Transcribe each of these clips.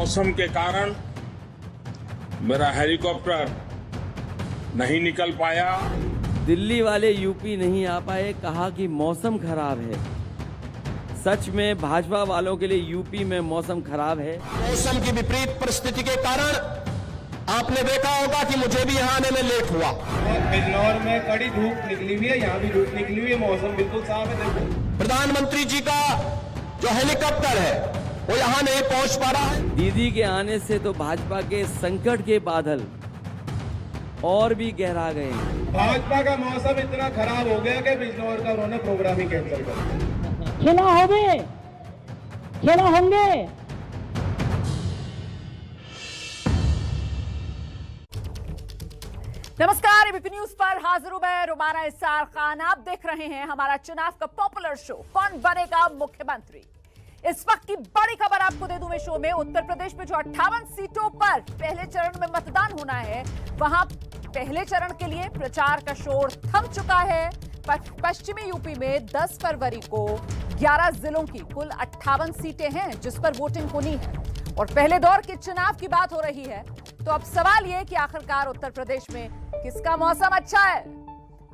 मौसम के कारण मेरा हेलीकॉप्टर नहीं निकल पाया। दिल्ली वाले यूपी नहीं आ पाए, कहा कि मौसम खराब है। सच में भाजपा वालों के लिए यूपी में मौसम खराब है। मौसम की विपरीत परिस्थिति के कारण आपने देखा होगा कि मुझे भी यहाँ आने में लेट हुआ। बिजनौर में कड़ी धूप निकली हुई है, यहाँ भी धूप निकली हुई है, मौसम बिल्कुल साफ है। देखो प्रधानमंत्री जी का जो हेलीकॉप्टर है वो यहाँ नहीं पहुँच पा रहा है। दीदी के आने से तो भाजपा के संकट के बादल और भी गहरा गए। भाजपा का मौसम इतना खराब हो गया कि बिजनौर का उन्होंने प्रोग्राम ही कैंसिल कर दिया। खेला होंगे, खेला होंगे। नमस्कार, एबीपी न्यूज पर हाजिर हूं मैं रुमाना इस्सार खान। आप देख रहे हैं हमारा चुनाव का पॉपुलर शो कौन बनेगा मुख्यमंत्री। इस वक्त की बड़ी खबर आपको दे दूं मैं शो में। उत्तर प्रदेश में जो 58 सीटों पर पहले चरण में मतदान होना है, वहां पहले चरण के लिए प्रचार का शोर थम चुका है। पश्चिमी यूपी में 10 फरवरी को 11 जिलों की कुल 58 सीटें हैं जिस पर वोटिंग होनी है और पहले दौर के चुनाव की बात हो रही है। तो अब सवाल यह कि आखिरकार उत्तर प्रदेश में किसका मौसम अच्छा है।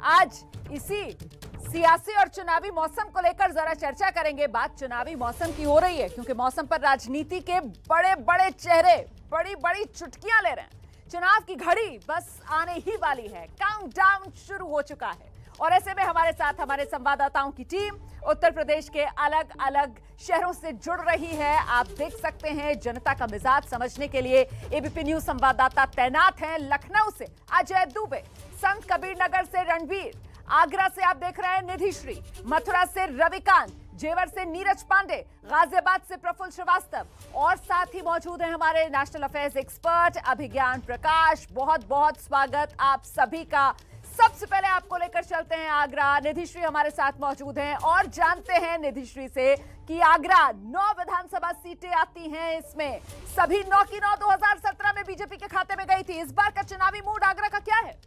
आज इसी सियासी और चुनावी मौसम को लेकर जरा चर्चा करेंगे। बात चुनावी मौसम की हो रही है क्योंकि मौसम पर राजनीति के बड़े बड़े चेहरे बड़ी बड़ी चुटकियां ले रहे हैं। चुनाव की घड़ी बस आने ही वाली है, काउंटडाउन शुरू हो चुका है और ऐसे में हमारे साथ हमारे संवाददाताओं की टीम उत्तर प्रदेश के अलग अलग शहरों से जुड़ रही है। आप देख सकते हैं जनता का मिजाज समझने के लिए एबीपी न्यूज संवाददाता तैनात हैं। लखनऊ से अजय दुबे, संत कबीर नगर से रणवीर, आगरा से आप देख रहे हैं निधिश्री, मथुरा से रविकांत, जेवर से नीरज पांडे, गाजियाबाद से प्रफुल्ल श्रीवास्तव और साथ ही मौजूद हैं हमारे नेशनल अफेयर्स एक्सपर्ट अभिज्ञान प्रकाश। बहुत बहुत स्वागत आप सभी का। सबसे पहले आपको लेकर चलते हैं आगरा। निधिश्री हमारे साथ मौजूद हैं और जानते हैं निधिश्री से कि आगरा 9 विधानसभा सीटें आती हैं, इसमें सभी 9 की 9 2017 में बीजेपी के खाते में गई थी। इस बार का चुनावी मूड आगरा का क्या है?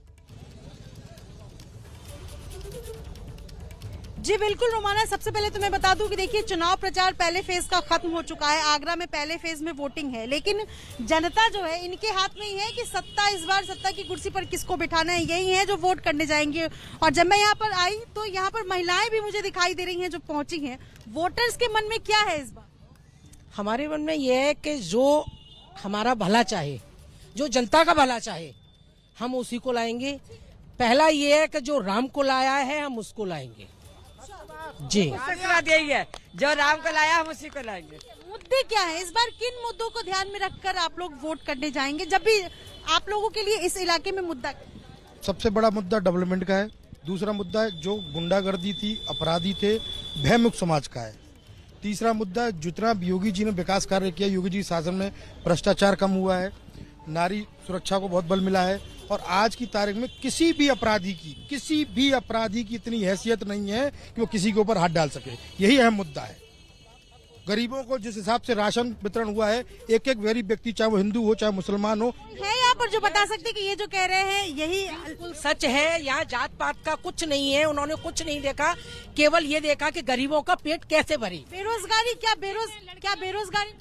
जी बिल्कुल रोमाना, सबसे पहले तो मैं बता दूं कि देखिए चुनाव प्रचार पहले फेज का खत्म हो चुका है। आगरा में पहले फेज में वोटिंग है, लेकिन जनता जो है इनके हाथ में ही है कि सत्ता इस बार सत्ता की कुर्सी पर किसको बिठाना है। यही है जो वोट करने जाएंगे। और जब मैं यहाँ पर आई तो यहाँ पर महिलाएं भी मुझे दिखाई दे रही हैं जो पहुंची हैं। वोटर्स के मन में क्या है इस बार? हमारे मन में यह है कि जो हमारा भला चाहे, जो जनता का भला चाहे, हम उसी को लाएंगे। पहला ये है कि जो राम को लाया है हम उसको लाएंगे। जी यही है, जो राम को लाया हम उसी को लाएंगे। मुद्दे क्या है इस बार? किन मुद्दों को ध्यान में रखकर आप लोग वोट करने जाएंगे? जब भी आप लोगों के लिए इस इलाके में मुद्दा, सबसे बड़ा मुद्दा डेवलपमेंट का है। दूसरा मुद्दा है जो गुंडागर्दी थी, अपराधी थे, भयमुक्त समाज का है। तीसरा मुद्दा जितना योगी जी ने विकास कार्य किया, योगी जी शासन में भ्रष्टाचार कम हुआ है, नारी सुरक्षा को बहुत बल मिला है और आज की तारीख में किसी भी अपराधी की इतनी हैसियत नहीं है कि वो किसी के ऊपर हाथ डाल सके। यही अहम मुद्दा है। गरीबों को जिस हिसाब से राशन वितरण हुआ है, एक एक गरीब व्यक्ति चाहे वो हिंदू हो चाहे मुसलमान हो, है यहाँ पर जो बता सकते कि ये जो कह रहे हैं यही सच है। यहाँ जात पात का कुछ नहीं है, उन्होंने कुछ नहीं देखा, केवल ये देखा कि गरीबों का पेट कैसे भरे। बेरोजगारी क्या बेरोजगारी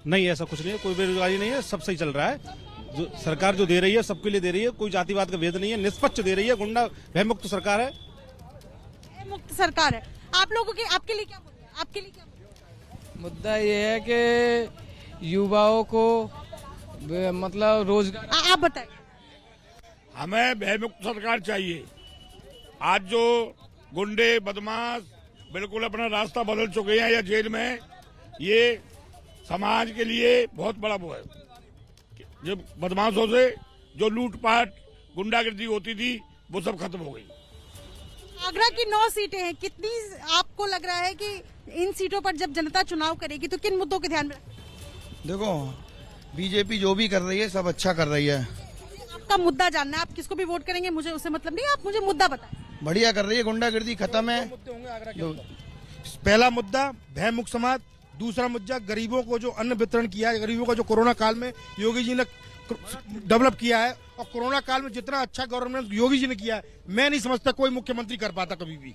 नहीं, ऐसा कुछ नहीं है, कोई बेरोजगारी नहीं है, सब सही चल रहा है। जो सरकार जो दे रही है सबके लिए दे रही है, कोई जातिवाद का भेद नहीं है, निष्पक्ष दे रही है। गुंडा भयमुक्त सरकार है, मुक्त सरकार है। आप लोगों के आपके लिए क्या मुद्दा है? आपके लिए क्या मुद्दा ये है कि युवाओं को मतलब रोजगार। आप बताएं। हमें भयमुक्त सरकार चाहिए। आज जो गुंडे बदमाश बिल्कुल अपना रास्ता बदल चुके हैं या जेल में, ये समाज के लिए बहुत बड़ा वो है। जो बदमाशों से जो लूटपाट गुंडागर्दी होती थी वो सब खत्म हो गई। आगरा की 9 सीटें हैं, कितनी आपको लग रहा है कि इन सीटों पर जब जनता चुनाव करेगी तो किन मुद्दों के ध्यान में? देखो बीजेपी जो भी कर रही है सब अच्छा कर रही है। आपका मुद्दा जानना है, आप किसको भी वोट करेंगे मुझे उससे मतलब नहीं, आप मुझे मुद्दा बताएं। बढ़िया कर रही है, गुंडागर्दी खत्म है। पहला मुद्दा भयमुक्त समाज, दूसरा मुद्दा गरीबों को जो अन्न वितरण किया है, गरीबों का जो कोरोना काल में योगी जी ने डेवलप किया है और कोरोना काल में जितना अच्छा गवर्नमेंट योगी जी ने किया है, मैं नहीं समझता कोई मुख्यमंत्री कर पाता कभी भी।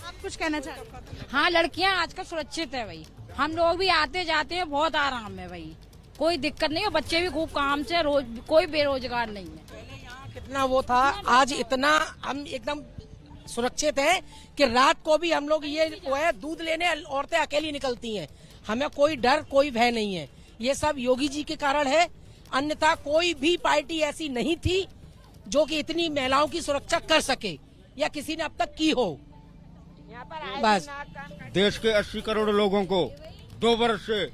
आप कुछ कहना चाहते हैं? हाँ, लड़कियां आजकल सुरक्षित है भाई, हम लोग भी आते जाते हैं, बहुत आराम है भाई। कोई दिक्कत नहीं है, बच्चे भी खूब काम से, रोज कोई बेरोजगार नहीं है। पहले यहाँ कितना वो था, आज इतना हम एकदम सुरक्षित हैं कि रात को भी हम लोग ये वो है दूध लेने औरतें अकेली निकलती हैं, हमें कोई डर कोई भय नहीं है। ये सब योगी जी के कारण है, अन्यथा कोई भी पार्टी ऐसी नहीं थी जो कि इतनी महिलाओं की सुरक्षा कर सके या किसी ने अब तक की हो। बस देश के 80 करोड़ लोगों को 2 वर्ष से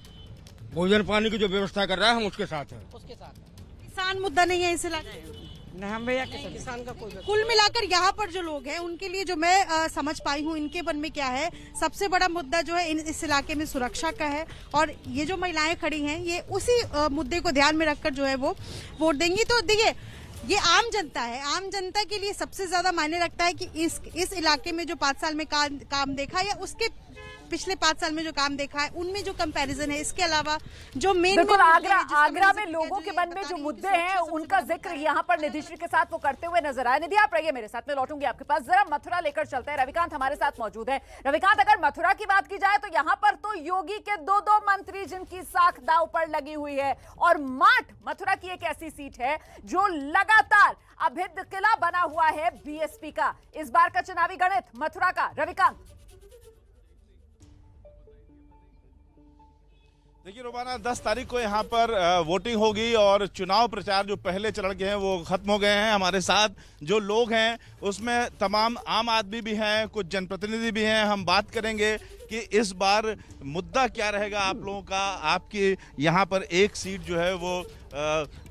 भोजन पानी की जो व्यवस्था कर रहा है, हम उसके साथ हैं। किसान मुद्दा नहीं है इस इलाके में? हम भैया किसान का कोई कुल मिलाकर यहाँ पर जो लोग हैं उनके लिए जो मैं समझ पाई हूँ, इनके मन में क्या है, सबसे बड़ा मुद्दा जो है इस इलाके में सुरक्षा का है। और ये जो महिलाएं खड़ी हैं ये उसी मुद्दे को ध्यान में रखकर जो है वो वोट देंगी। तो देखिए, ये आम जनता है, आम जनता के लिए सबसे ज्यादा मायने रखता है कि इस इलाके में जो 5 साल में काम देखा या उसके पिछले 5 साल में जो काम देखा है उनमें जो कंपैरिजन है। इसके अलावा जो बिल्कुल आगरा में लोगों के मन में जो मुद्दे हैं उनका जिक्र यहाँ पर निधि श्री के साथ वो करते हुए नजर आए। निधि, आप रहिए मेरे साथ, में लौटूंगी आपके पास। जरा मथुरा लेकर चलते हैं, रविकांत हमारे साथ मौजूद है। रविकांत, अगर मथुरा की बात की जाए तो यहाँ पर तो योगी के 2 मंत्री जिनकी साख दांव पर लगी हुई है, और माठ मथुरा की एक ऐसी सीट है जो लगातार अभेद्य किला बना हुआ है बीएसपी का। इस बार का चुनावी गणित मथुरा का, रविकांत। देखिए रोमाना, 10 तारीख को यहाँ पर वोटिंग होगी और चुनाव प्रचार जो पहले चरण के हैं वो खत्म हो गए हैं। हमारे साथ जो लोग हैं उसमें तमाम आम आदमी भी हैं, कुछ जनप्रतिनिधि भी हैं। हम बात करेंगे कि इस बार मुद्दा क्या रहेगा आप लोगों का। आपकी यहाँ पर एक सीट जो है वो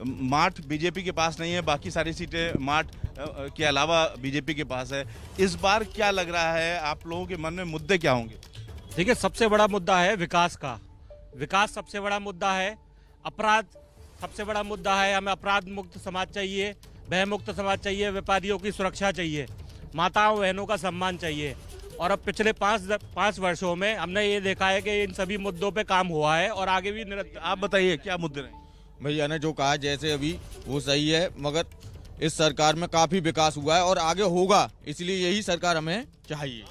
माठ बीजेपी के पास नहीं है, बाकी सारी सीटें माठ के अलावा बीजेपी के पास है। इस बार क्या लग रहा है, आप लोगों के मन में मुद्दे क्या होंगे? देखिए, सबसे बड़ा मुद्दा है विकास का। विकास सबसे बड़ा मुद्दा है। अपराध सबसे बड़ा मुद्दा है। हमें अपराध मुक्त समाज चाहिए, भय मुक्त समाज चाहिए, व्यापारियों की सुरक्षा चाहिए, माताओं बहनों का सम्मान चाहिए। और अब पिछले 5 वर्षों में हमने ये देखा है कि इन सभी मुद्दों पे काम हुआ है और आगे भी आप बताइए क्या मुद्दे रहे? भैया ने जो कहा जैसे अभी वो सही है, मगर इस सरकार में काफी विकास हुआ है और आगे होगा, इसलिए यही सरकार हमें चाहिए।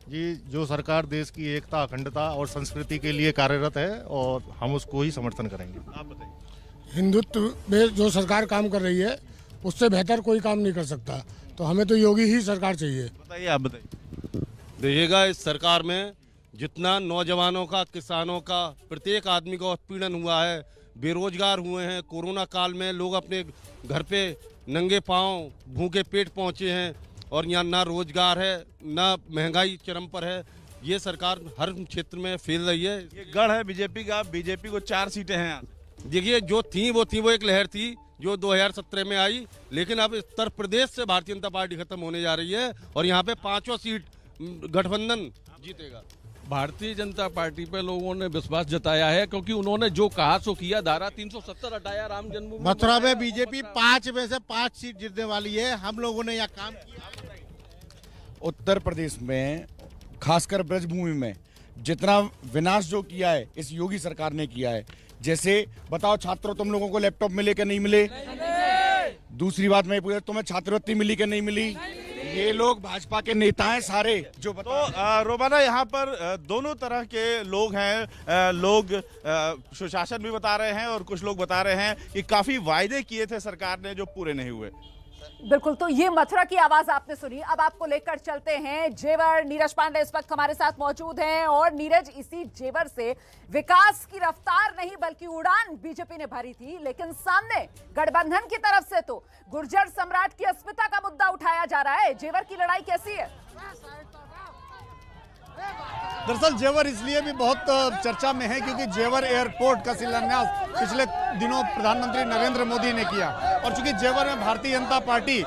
जी, जो सरकार देश की एकता, अखंडता और संस्कृति के लिए कार्यरत है और हम उसको ही समर्थन करेंगे। आप बताइए। हिंदुत्व में जो सरकार काम कर रही है उससे बेहतर कोई काम नहीं कर सकता, तो हमें तो योगी ही सरकार चाहिए। बताइए, आप बताइए। देखिएगा, इस सरकार में जितना नौजवानों का, किसानों का, प्रत्येक आदमी का उत्पीड़न हुआ है, बेरोजगार हुए हैं, कोरोना काल में लोग अपने घर पे नंगे पांव भूखे पेट पहुंचे हैं और यहाँ ना रोजगार है, ना महंगाई चरम पर है। ये सरकार हर क्षेत्र में फेल रही है। ये गढ़ है बीजेपी का, बीजेपी को 4 सीटें हैं। देखिए, जो थी वो एक लहर थी जो 2017 में आई, लेकिन अब उत्तर प्रदेश से भारतीय जनता पार्टी खत्म होने जा रही है और यहाँ पे 5 सीट गठबंधन जीतेगा। भारतीय जनता पार्टी पे लोगों ने विश्वास जताया है, क्योंकि उन्होंने जो कहा सो किया। धारा 370 हटाया, राम जन्मभूमि। मथुरा में बीजेपी 5 में से 5 सीट जीतने वाली है। हम लोगों ने यहाँ काम किया। उत्तर प्रदेश में खासकर ब्रजभूमि में जितना विनाश जो किया है इस योगी सरकार ने किया है। जैसे बताओ छात्रों, तुम लोगों को लैपटॉप मिले कि नहीं मिले? दूसरी बात मैं पूछा, तुम्हें छात्रवृत्ति मिली कि नहीं मिली? ये लोग भाजपा के नेता हैं सारे जो तो रोमाना, यहाँ पर दोनों तरह के लोग हैं। लोग सुशासन भी बता रहे हैं और कुछ लोग बता रहे हैं कि काफी वायदे किए थे सरकार ने जो पूरे नहीं हुए। बिल्कुल, तो ये मथुरा की आवाज आपने सुनी। अब आपको लेकर चलते हैं जेवर। नीरज पांडे इस वक्त हमारे साथ मौजूद हैं और नीरज, इसी जेवर से विकास की रफ्तार नहीं बल्कि उड़ान बीजेपी ने भरी थी, लेकिन सामने गठबंधन की तरफ से तो गुर्जर सम्राट की अस्मिता का मुद्दा उठाया जा रहा है। जेवर की लड़ाई कैसी है? दरअसल जेवर इसलिए भी बहुत चर्चा में है क्योंकि जेवर एयरपोर्ट का शिलान्यास पिछले दिनों प्रधानमंत्री नरेंद्र मोदी ने किया और चूंकि जेवर में भारतीय जनता पार्टी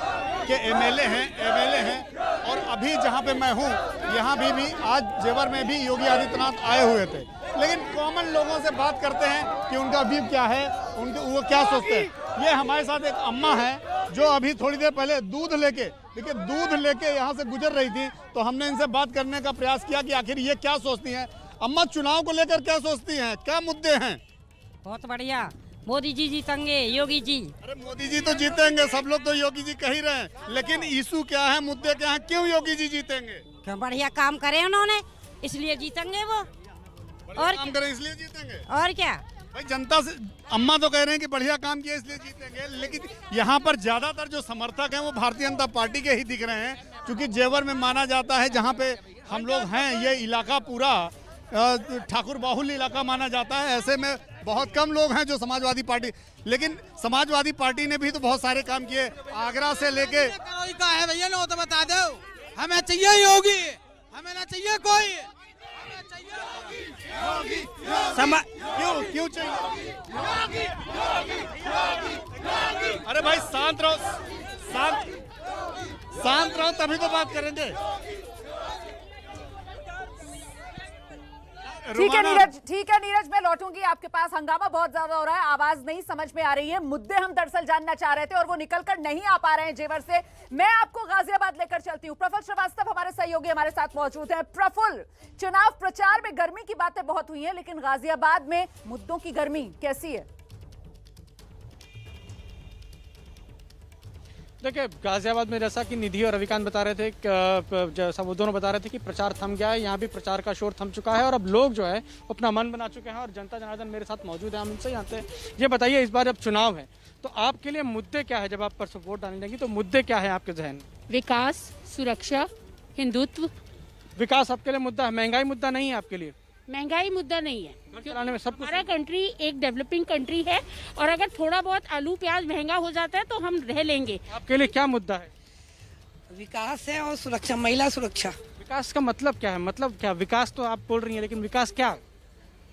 के एमएलए हैं और अभी जहां पे मैं हूं यहां भी आज जेवर में भी योगी आदित्यनाथ आए हुए थे। लेकिन कॉमन लोगों से बात करते हैं कि उनका व्यू क्या है, वो क्या सोचते हैं। ये हमारे साथ एक अम्मा है जो अभी थोड़ी देर पहले दूध लेके यहाँ से गुजर रही थी, तो हमने इनसे बात करने का प्रयास किया कि आखिर ये क्या सोचती हैं। अम्मा, चुनाव को लेकर क्या सोचती हैं, क्या मुद्दे हैं? बहुत बढ़िया, मोदी जी जीतेंगे, योगी जी। अरे मोदी जी तो जीतेंगे, सब लोग तो योगी जी कह ही रहे हैं, लेकिन इशू क्या है, मुद्दे क्या है, क्यों योगी जी जीतेंगे? क्यों बढ़िया काम करे उन्होंने, इसलिए जीतेंगे वो। और काम करें इसलिए जीतेंगे। और क्या, भाई जनता से अम्मा तो कह रहे हैं कि बढ़िया काम किया इसलिए जीतेंगे, लेकिन यहाँ पर ज्यादातर जो समर्थक हैं वो भारतीय जनता पार्टी के ही दिख रहे हैं, क्योंकि जेवर में माना जाता है जहाँ पे हम लोग हैं ये इलाका पूरा ठाकुर बाहुल्य इलाका माना जाता है। ऐसे में बहुत कम लोग हैं जो समाजवादी पार्टी, लेकिन समाजवादी पार्टी ने भी तो बहुत सारे काम किए, आगरा से लेके का है भैया ना, तो बता दो हमें चाहिए ही होगी, हमें ना चाहिए कोई, क्यों चाहिए? अरे भाई शांत रहो, शांत रहो तभी तो बात करेंगे। ठीक है नीरज, मैं लौटूंगी आपके पास। हंगामा बहुत ज्यादा हो रहा है, आवाज नहीं समझ में आ रही है। मुद्दे हम दरअसल जानना चाह रहे थे और वो निकलकर नहीं आ पा रहे हैं जेवर से। मैं आपको गाजियाबाद लेकर चलती हूँ। प्रफुल्ल श्रीवास्तव हमारे सहयोगी हमारे साथ मौजूद हैं। प्रफुल्ल, चुनाव प्रचार में गर्मी की बातें बहुत हुई हैं, लेकिन गाजियाबाद में मुद्दों की गर्मी कैसी है? देखिए, गाजियाबाद में जैसा कि निधि और रविकांत बता रहे थे, जैसा वो दोनों बता रहे थे कि प्रचार थम गया है, यहाँ भी प्रचार का शोर थम चुका है और अब लोग जो है अपना मन बना चुके हैं और जनता जनार्दन मेरे साथ मौजूद है, हम इनसे जानते हैं। ये बताइए, इस बार जब चुनाव है तो आपके लिए मुद्दे क्या है? जब आप परसों वोट डालने जाएंगी तो मुद्दे क्या है आपके जहन में? विकास, सुरक्षा, हिंदुत्व। विकास आपके लिए मुद्दा है, महंगाई मुद्दा नहीं है आपके लिए? महंगाई मुद्दा नहीं है, चलाने में सब कुछ। हमारा कंट्री एक डेवलपिंग कंट्री है और अगर थोड़ा बहुत आलू प्याज महंगा हो जाता है तो हम रह लेंगे। आपके लिए क्या मुद्दा है? विकास है और सुरक्षा, महिला सुरक्षा। विकास का मतलब क्या है? मतलब क्या विकास तो आप बोल रही हैं, लेकिन विकास क्या?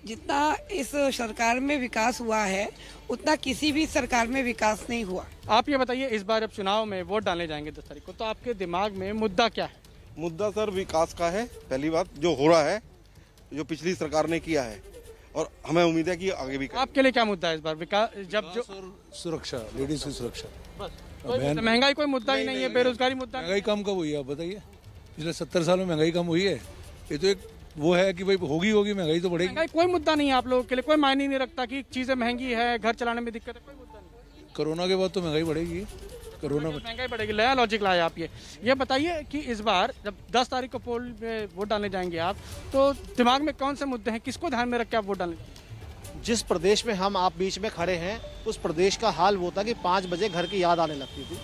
जितना इस सरकार में विकास हुआ है उतना किसी भी सरकार में विकास नहीं हुआ। आप ये बताइए, इस बार जब चुनाव में वोट डालने जाएंगे 10 तारीख को, तो आपके दिमाग में मुद्दा क्या है? मुद्दा सर विकास का है। पहली बात जो हो रहा है, जो पिछली सरकार ने किया है और हमें उम्मीद है कि आगे भी करें। आपके लिए क्या मुद्दा है इस बार? विकास जब जो सुरक्षा, लेडीज की सुरक्षा। महंगाई कोई मुद्दा ही नहीं है, बेरोजगारी मुद्दा। महंगाई कम कब हुई है आप बताइए? पिछले 70 सालों में महंगाई कम हुई है? ये तो एक वो है कि भाई होगी महंगाई तो बढ़ेगी। महंगाई कोई मुद्दा नहीं है आप लोगों के लिए, कोई मायने नहीं रखता कि चीजें महंगी है, घर चलाने में दिक्कत है, कोई मुद्दा नहीं। कोरोना के बाद तो महंगाई बढ़ेगी, कोरोना में महंगाई बढ़ेगी। नया लॉजिक लाया आप। ये बताइए कि इस बार जब 10 तारीख को पोल में वोट डालने जाएंगे आप, तो दिमाग में कौन से मुद्दे हैं, किसको ध्यान में रख के आप वोट डालने? जिस प्रदेश में हम आप बीच में खड़े हैं, उस प्रदेश का हाल वो था कि 5 बजे घर की याद आने लगती थी।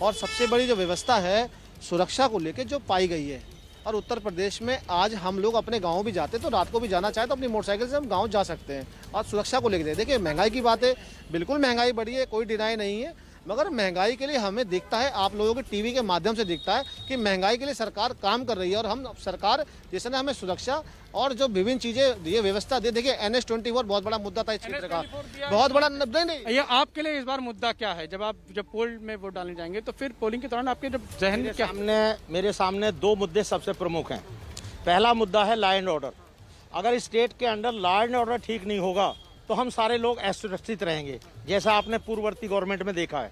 और सबसे बड़ी जो व्यवस्था है सुरक्षा को लेकर जो पाई गई है, और उत्तर प्रदेश में आज हम लोग अपने गाँव भी जाते हैं तो रात को भी जाना चाहे तो अपनी मोटरसाइकिल से हम गाँव जा सकते हैं। और सुरक्षा को लेकर देखिए, महंगाई की बात है, बिल्कुल महंगाई बढ़ी है, कोई डिनाई नहीं है, मगर महंगाई के लिए हमें दिखता है, आप लोगों के टीवी के माध्यम से दिखता है कि महंगाई के लिए सरकार काम कर रही है। और हम सरकार जैसे ना हमें सुरक्षा और जो विभिन्न चीजें ये व्यवस्था दे। देखिए NH-24 बहुत बड़ा मुद्दा था इस क्षेत्र का, बहुत बड़ा। नहीं, ये आपके लिए इस बार मुद्दा क्या है? जब पोल में वोट डालने जाएंगे तो फिर पोलिंग के दौरान आपके जब जहन में क्या? मेरे सामने 2 मुद्दे सबसे प्रमुख हैं। पहला मुद्दा है लॉ एंड ऑर्डर। अगर स्टेट के अंदर लॉ एंड ऑर्डर ठीक नहीं होगा तो हम सारे लोग असुरक्षित रहेंगे, जैसा आपने पूर्ववर्ती गवर्नमेंट में देखा है।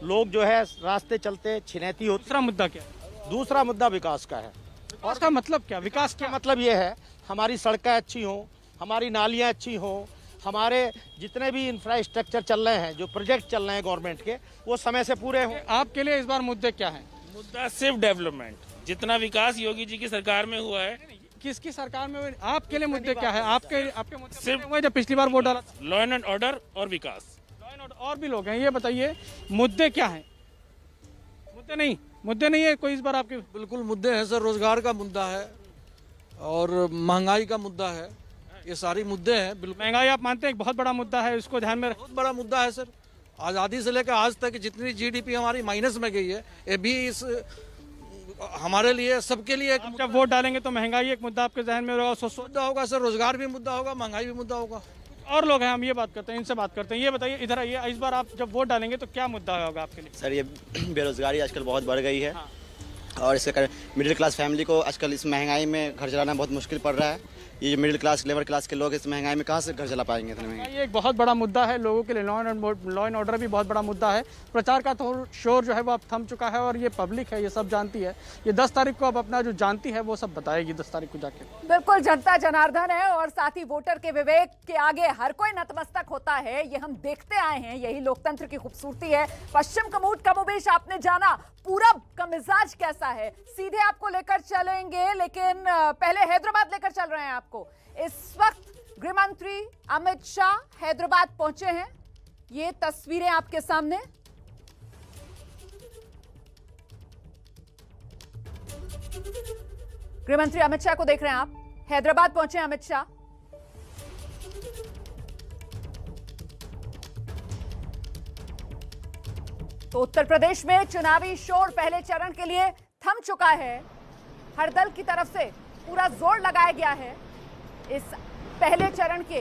लोग जो है रास्ते चलते छिनैती होती। दूसरा मुद्दा क्या? दूसरा मुद्दा विकास का है। और उसका मतलब क्या? विकास का मतलब ये है हमारी सड़कें अच्छी हों, हमारी नालियाँ अच्छी हों, हमारे जितने भी इंफ्रास्ट्रक्चर चल रहे हैं, जो प्रोजेक्ट चल रहे हैं गवर्नमेंट के, वो समय से पूरे हों। आपके लिए इस बार मुद्दे क्या हैं? मुद्दा सिर्फ डेवलपमेंट। जितना विकास योगी जी की सरकार में हुआ है। किसकी सरकार में हुआ? आपके लिए मुद्दे क्या है? आपके मुद्दे सिर्फ हुए जब पिछली बार वोट डाला? लॉ एंड ऑर्डर और विकास। और भी लोग हैं, ये बताइए मुद्दे क्या हैं? मुद्दे नहीं है कोई इस बार आपके? बिल्कुल मुद्दे हैं सर। रोजगार का मुद्दा है और महंगाई का मुद्दा है, ये सारी मुद्दे हैं। बिल्कुल। महंगाई आप मानते हैं एक बहुत बड़ा मुद्दा है, इसको ध्यान में बहुत बड़ा मुद्दा है सर। आज़ादी से लेकर आज तक जितनी GDP हमारी माइनस में गई है, ये भी इस हमारे लिए, सबके लिए एक। जब वोट डालेंगे तो महंगाई एक मुद्दा आपके जहन में होगा, मुद्दा होगा सर। रोजगार भी मुद्दा होगा, महंगाई भी मुद्दा होगा। और लोग हैं, हम ये बात करते हैं, इनसे बात करते हैं। ये बताइए, इधर आइए, इस बार आप जब वोट डालेंगे तो क्या मुद्दा होगा आपके लिए? सर, ये बेरोजगारी आजकल बहुत बढ़ गई है। हाँ। और इसके कारण मिडिल क्लास फैमिली को आजकल इस महंगाई में घर चलाना बहुत मुश्किल पड़ रहा है। ये मिडिल क्लास, लेबर क्लास के लोग इस महंगाई में कहाँ से घर चला पाएंगे? इतने महंगाई ये एक बहुत बड़ा मुद्दा है लोगों के लिए। लॉ एंड ऑर्डर भी बहुत बड़ा मुद्दा है। प्रचार का तो शोर जो है वो अब थम चुका है और ये पब्लिक है, ये सब जानती है। ये 10 तारीख को अब अपना जो जानती है वो सब बताएगी 10 तारीख को जाके। बिल्कुल, जनता जनार्दन है और साथ ही वोटर के विवेक के आगे हर कोई नतमस्तक होता है। ये हम देखते आए हैं, यही लोकतंत्र की खूबसूरती है। पश्चिम का मूड कमोबेश आपने जाना, पूरब का मिजाज कैसा है, सीधे आपको लेकर चलेंगे, लेकिन पहले हैदराबाद लेकर चल रहे हैं आपको। इस वक्त गृह मंत्री अमित शाह हैदराबाद पहुंचे हैं। ये तस्वीरें आपके सामने। गृह मंत्री अमित शाह को देख रहे हैं आप, हैदराबाद पहुंचे अमित शाह। तो उत्तर प्रदेश में चुनावी शोर पहले चरण के लिए थम चुका है। हर दल की तरफ से पूरा जोर लगाया गया है इस पहले चरण के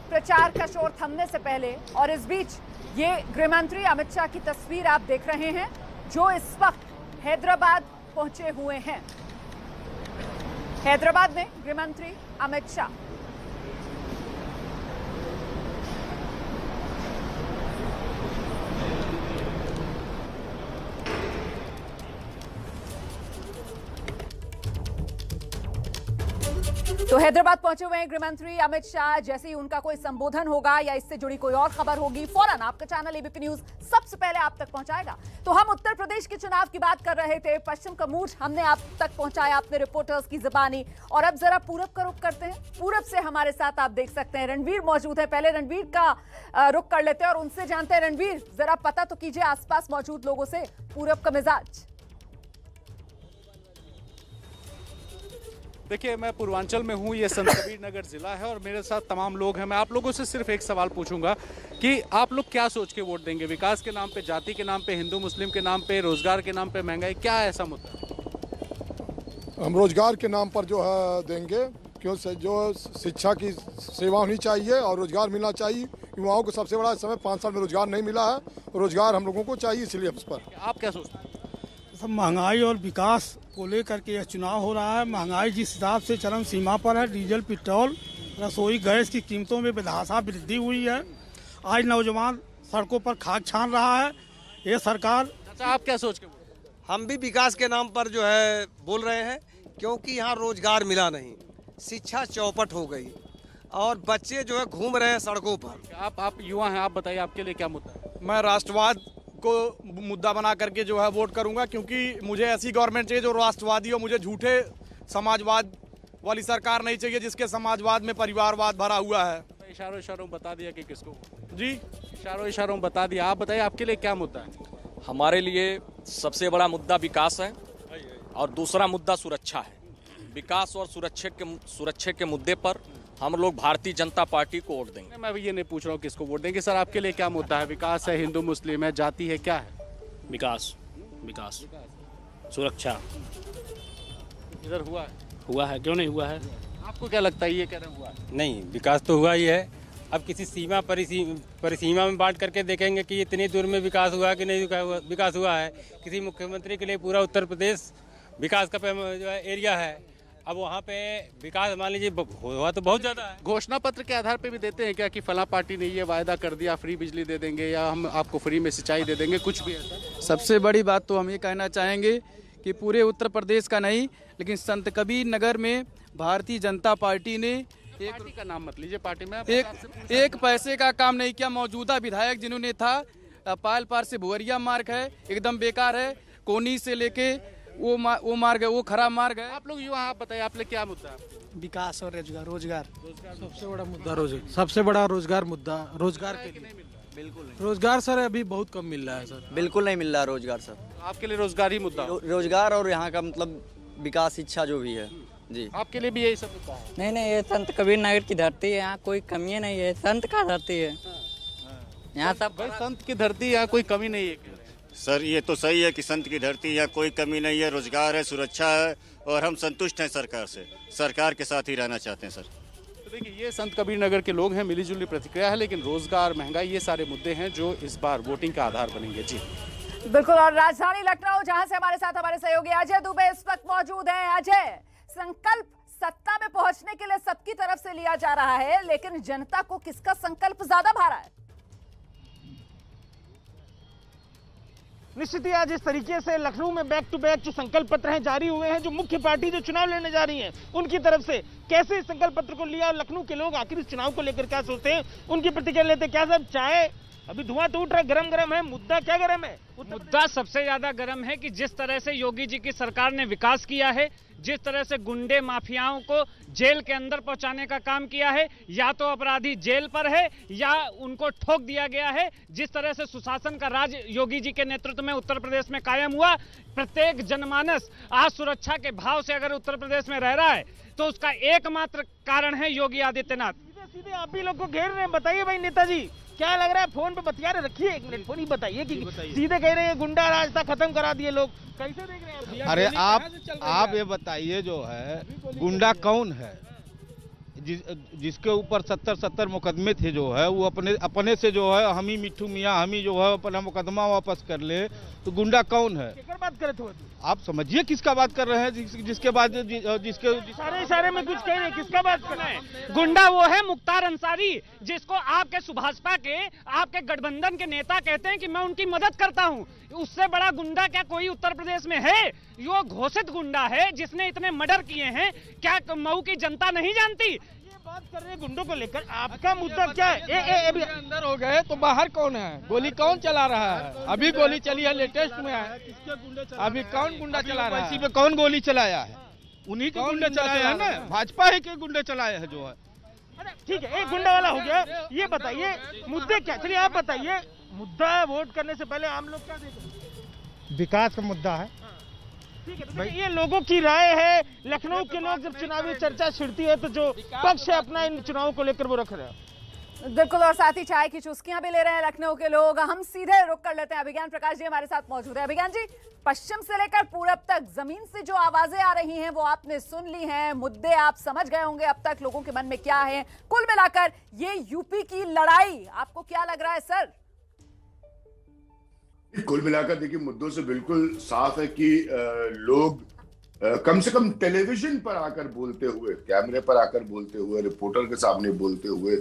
प्रचार का शोर थमने से पहले। और इस बीच ये गृह मंत्री अमित शाह की तस्वीर आप देख रहे हैं, जो इस वक्त हैदराबाद पहुंचे हुए हैं। हैदराबाद में गृह मंत्री अमित शाह। तो हैदराबाद पहुंचे हुए हैं गृह मंत्री अमित शाह। जैसे ही उनका कोई संबोधन होगा या इससे जुड़ी कोई और खबर होगी, फौरन आपका चैनल एबीपी न्यूज सबसे पहले आप तक पहुंचाएगा। तो हम उत्तर प्रदेश के चुनाव की बात कर रहे थे, पश्चिम का मूड हमने आप तक पहुंचाया अपने रिपोर्टर्स की जुबानी। और अब जरा पूरब का रुख करते हैं। पूरब से हमारे साथ आप देख सकते हैं रणवीर मौजूद है। पहले रणवीर का रुख कर लेते हैं और उनसे जानते हैं। रणवीर, जरा पता तो कीजिए आसपास मौजूद लोगों से पूरब का मिजाज। देखिए, मैं पूर्वांचल में हूँ, ये संत कबीर नगर जिला है और मेरे साथ तमाम लोग हैं। मैं आप लोगों से सिर्फ एक सवाल पूछूंगा कि आप लोग क्या सोच के वोट देंगे? विकास के नाम पे, जाति के नाम पे, हिंदू मुस्लिम के नाम पे, रोजगार के नाम पे, महंगाई, क्या है ऐसा मुद्दा? हम रोजगार के नाम पर जो है देंगे, क्यों से जो शिक्षा की सेवा होनी चाहिए और रोजगार मिलना चाहिए। युवाओं को सबसे बड़ा इस समय 5 साल में रोजगार नहीं मिला है, रोजगार हम लोगों को चाहिए, इसलिए उस पर। आप क्या सोचते हैं? सब महंगाई और विकास को लेकर के यह चुनाव हो रहा है। महंगाई जिस हिसाब से चरम सीमा पर है, डीजल, पेट्रोल, रसोई गैस की कीमतों में बेतहाशा वृद्धि हुई है। आज नौजवान सड़कों पर खाक छान रहा है। ये सरकार। अच्छा, आप क्या सोच के? हम भी विकास के नाम पर जो है बोल रहे हैं, क्योंकि यहाँ रोजगार मिला नहीं, शिक्षा चौपट हो गई और बच्चे जो है घूम रहे हैं सड़कों पर। आप युवा हैं, आप बताइए आपके लिए क्या मुद्दा है? मैं राष्ट्रवाद को मुद्दा बना करके जो है वोट करूंगा, क्योंकि मुझे ऐसी गवर्नमेंट चाहिए जो राष्ट्रवादी हो। मुझे झूठे समाजवाद वाली सरकार नहीं चाहिए जिसके समाजवाद में परिवारवाद भरा हुआ है। इशारों बता दिया कि किसको जी, इशारों बता दिया। आप बताइए आपके लिए क्या मुद्दा है? हमारे लिए सबसे बड़ा मुद्दा विकास है और दूसरा मुद्दा सुरक्षा है। विकास और सुरक्षा के मुद्दे पर हम लोग भारतीय जनता पार्टी को वोट देंगे। मैं ये नहीं पूछ रहा हूँ किसको वोट देंगे। सर, आपके लिए क्या मुद्दा है? विकास है, हिंदू मुस्लिम है, जाति है, क्या है? विकास, सुरक्षा। इधर हुआ है, क्यों नहीं हुआ है? आपको क्या लगता है ये कह रहे हुआ है? नहीं, विकास तो हुआ ही है। अब किसी सीमा परिसीमा में बांट करके देखेंगे कि इतनी दूर में विकास हुआ कि नहीं विकास हुआ है। किसी मुख्यमंत्री के लिए पूरा उत्तर प्रदेश विकास का जो है एरिया है। अब वहाँ पे विकास मान लीजिए हुआ तो बहुत ज़्यादा है। घोषणा पत्र के आधार पे भी देते हैं क्या कि फला पार्टी ने ये वायदा कर दिया, फ्री बिजली दे देंगे या हम आपको फ्री में सिंचाई दे देंगे, कुछ भी ऐसा? सबसे बड़ी बात तो हम ये कहना चाहेंगे कि पूरे उत्तर प्रदेश का नहीं, लेकिन संत कबीर नगर में भारतीय जनता पार्टी ने पार्टी का नाम मत लीजिए, पार्टी में एक पैसे का काम नहीं किया। मौजूदा विधायक जिन्होंने था, पायल पार से भुवरिया मार्ग है, एकदम बेकार है। कोनी से लेके वो मार्ग है, वो खराब मार्ग है। आप लोग युवा, आप बताइए आप लोग क्या मुद्दा है? विकास और रोजगार सबसे बड़ा मुद्दा सबसे बड़ा रोजगार मुद्दा। रोजगार के लिए बिल्कुल नहीं। रोजगार सर अभी बहुत कम मिल रहा है सर। बिल्कुल नहीं मिल रहा रोजगार सर। आपके लिए रोजगार ही मुद्दा? रोजगार और यहाँ का मतलब विकास, शिक्षा जो भी है जी। आपके लिए भी यही सब मुद्दा है? नहीं, ये संत कबीर नगर की धरती है, यहाँ कोई कमी नहीं है। संत का धरती है यहाँ सब। भाई संत की धरती, यहाँ कोई कमी नहीं है सर। ये तो सही है कि संत की धरती, यहाँ कोई कमी नहीं है, रोजगार है, सुरक्षा है और हम संतुष्ट हैं सरकार से। सरकार के साथ ही रहना चाहते हैं सर। तो देखिए, ये संत कबीर नगर के लोग हैं, मिलीजुली प्रतिक्रिया है। लेकिन रोजगार, महंगाई, ये सारे मुद्दे हैं जो इस बार वोटिंग का आधार बनेंगे। जी बिल्कुल। और राजधानी लखनऊ, जहां से हमारे साथ हमारे सहयोगी अजय दुबे इस वक्त मौजूद हैं। अजय, संकल्प सत्ता में पहुंचने के लिए सबकी तरफ से लिया जा रहा है, लेकिन जनता को किसका संकल्प ज्यादा भारा है? निश्चित ही आज इस तरीके से लखनऊ में बैक टू बैक जो संकल्प पत्र हैं जारी हुए हैं, जो मुख्य पार्टी जो चुनाव लड़ने जा रही है उनकी तरफ से कैसे इस संकल्प पत्र को लिया, लखनऊ के लोग आखिर इस चुनाव को लेकर क्या सोचते हैं, उनकी प्रतिक्रिया लेते। क्या सब चाय अभी धुआं तो उठ रहा है, गरम गरम है, मुद्दा क्या गरम है? मुद्दा सबसे ज्यादा गरम है कि जिस तरह से योगी जी की सरकार ने विकास किया है, जिस तरह से गुंडे माफियाओं को जेल के अंदर पहुंचाने का काम किया है, या तो अपराधी जेल पर है या उनको ठोक दिया गया है, जिस तरह से सुशासन का राज योगी जी के नेतृत्व में उत्तर प्रदेश में कायम हुआ, प्रत्येक जनमानस आज सुरक्षा के भाव से अगर उत्तर प्रदेश में रह रहा है तो उसका एकमात्र कारण है योगी आदित्यनाथ। सीधे आप ही लोग को घेर रहे हैं, बताइए भाई नेताजी क्या लग रहा है? फोन पे बतिया रहे, रखिए एक मिनट फोन ही, बताइए कि सीधे कह रहे हैं गुंडा राज था, खत्म करा दिए लोग, कैसे देख रहे हैं? अरे आप ये बताइए जो है गुंडा कौन है? जिसके ऊपर 70 मुकदमे थे जो है वो अपने से जो है हम ही मिट्ठू मियाँ हम ही जो है अपना मुकदमा वापस कर ले, तो गुंडा कौन है? बात करे थे आप समझिए किसका बात कर रहे हैं, जिसके बाद जिसके सारे में कुछ कह रहे हैं, किसका बात कर रहे हैं? गुंडा वो है मुख्तार अंसारी, जिसको आपके सुभाषपा के आपके गठबंधन के नेता कहते हैं कि मैं उनकी मदद करता हूं। उससे बड़ा गुंडा क्या कोई उत्तर प्रदेश में है? वो घोषित गुंडा है जिसने इतने मर्डर किए हैं। क्या मऊ की जनता नहीं जानती? बात कर रहे हैं गुंडों को लेकर, आपका मुद्दा क्या है? अभी अंदर हो गए तो बाहर कौन है? गोली कौन चला रहा है? अभी गोली चली है, लेटेस्ट में है। अभी कौन गुंडा चला रहा है? इसी पे कौन गोली चलाया है? उन्हीं के गुंडे चलाए हैं ना, भाजपा ही के गुंडे चलाए हैं जो है। ठीक है, एक गुंडा वाला हो गया। ये बताइए मुद्दे क्या? चलिए आप बताइए, मुद्दा वोट करने से पहले आम लोग क्या देख रहे हैं? विकास का मुद्दा है। ठीक है, तो ये लोगों की राय है। लखनऊ के लोग जब चुनावी चर्चा छिड़ती है तो जो पक्ष है अपना इन चुनावों को लेकर वो रख रहे हैं। बिल्कुल, और साथ ही चाय की चुस्कियां भी ले रहे हैं लखनऊ के लोग। हम सीधे रुक कर लेते हैं, अभिज्ञान प्रकाश जी हमारे साथ मौजूद है। अभिज्ञान जी, पश्चिम से लेकर पूरब तक जमीन से जो आवाजें आ रही हैं वो आपने सुन ली हैं, मुद्दे आप समझ गए होंगे अब तक लोगों के मन में क्या है। कुल मिलाकर ये यूपी की लड़ाई आपको क्या लग रहा है सर? कुल मिलाकर देखिए, मुद्दों से बिल्कुल साफ है कि लोग कम से कम टेलीविजन पर आकर बोलते हुए, कैमरे पर आकर बोलते हुए, रिपोर्टर के सामने बोलते हुए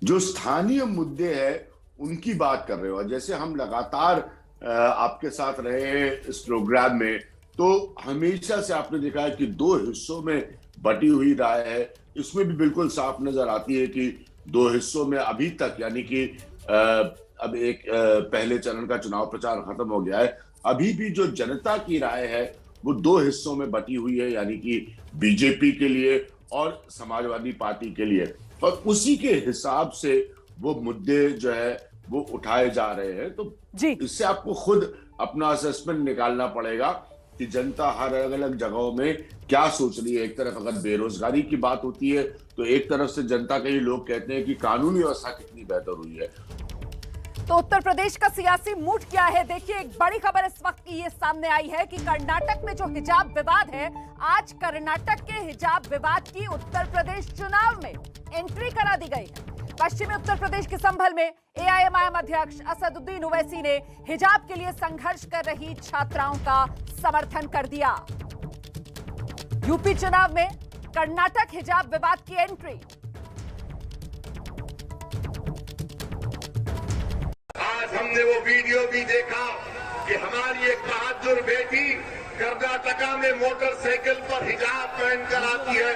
जो स्थानीय मुद्दे हैं उनकी बात कर रहे हो। जैसे हम लगातार आपके साथ रहे हैं इस प्रोग्राम में, तो हमेशा से आपने देखा है कि दो हिस्सों में बटी हुई राय है। इसमें भी बिल्कुल साफ नजर आती है कि दो हिस्सों में अभी तक, यानी कि अब एक पहले चरण का चुनाव प्रचार खत्म हो गया है, अभी भी जो जनता की राय है वो दो हिस्सों में बटी हुई है, यानी कि बीजेपी के लिए और समाजवादी पार्टी के लिए, और उसी के हिसाब से वो मुद्दे जो है वो उठाए जा रहे हैं। तो इससे आपको खुद अपना असेसमेंट निकालना पड़ेगा कि जनता हर अलग अलग जगहों में क्या सोच रही है। एक तरफ अगर बेरोजगारी की बात होती है तो एक तरफ से जनता के ही लोग कहते हैं कि कानूनी व्यवस्था कितनी बेहतर हुई है। तो उत्तर प्रदेश का सियासी मूड क्या है? देखिए, एक बड़ी खबर इस वक्त की ये सामने आई है कि कर्नाटक में जो हिजाब विवाद है, आज कर्नाटक के हिजाब विवाद की उत्तर प्रदेश चुनाव में एंट्री करा दी गई है। पश्चिमी उत्तर प्रदेश के संभल में एआईएमआईएम अध्यक्ष असदुद्दीन ओवैसी ने हिजाब के लिए संघर्ष कर रही छात्राओं का समर्थन कर दिया। यूपी चुनाव में कर्नाटक हिजाब विवाद की एंट्री। आज हमने वो वीडियो भी देखा कि हमारी एक बहादुर बेटी कर्नाटका में मोटरसाइकिल पर हिजाब पहनकर आती है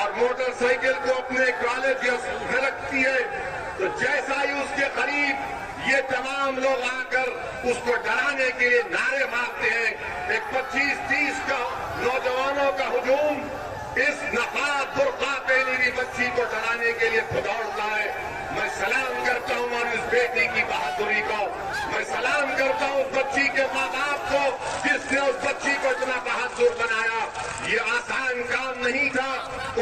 और मोटरसाइकिल को अपने कॉलेज में रखती है, तो जैसा ही उसके करीब ये तमाम लोग आकर उसको डराने के लिए नारे मारते हैं। एक 25-30 का नौजवानों का हुजूम इस नकाब बुर्का पहनी हुई बच्ची को डराने के लिए दौड़ता है। मैं सलाम करता हूं हमारी उस बेटी की बहादुरी को, मैं सलाम करता हूं उस बच्ची के माँ बाप को जिसने उस बच्ची को इतना बहादुर बनाया। ये आसान काम नहीं था।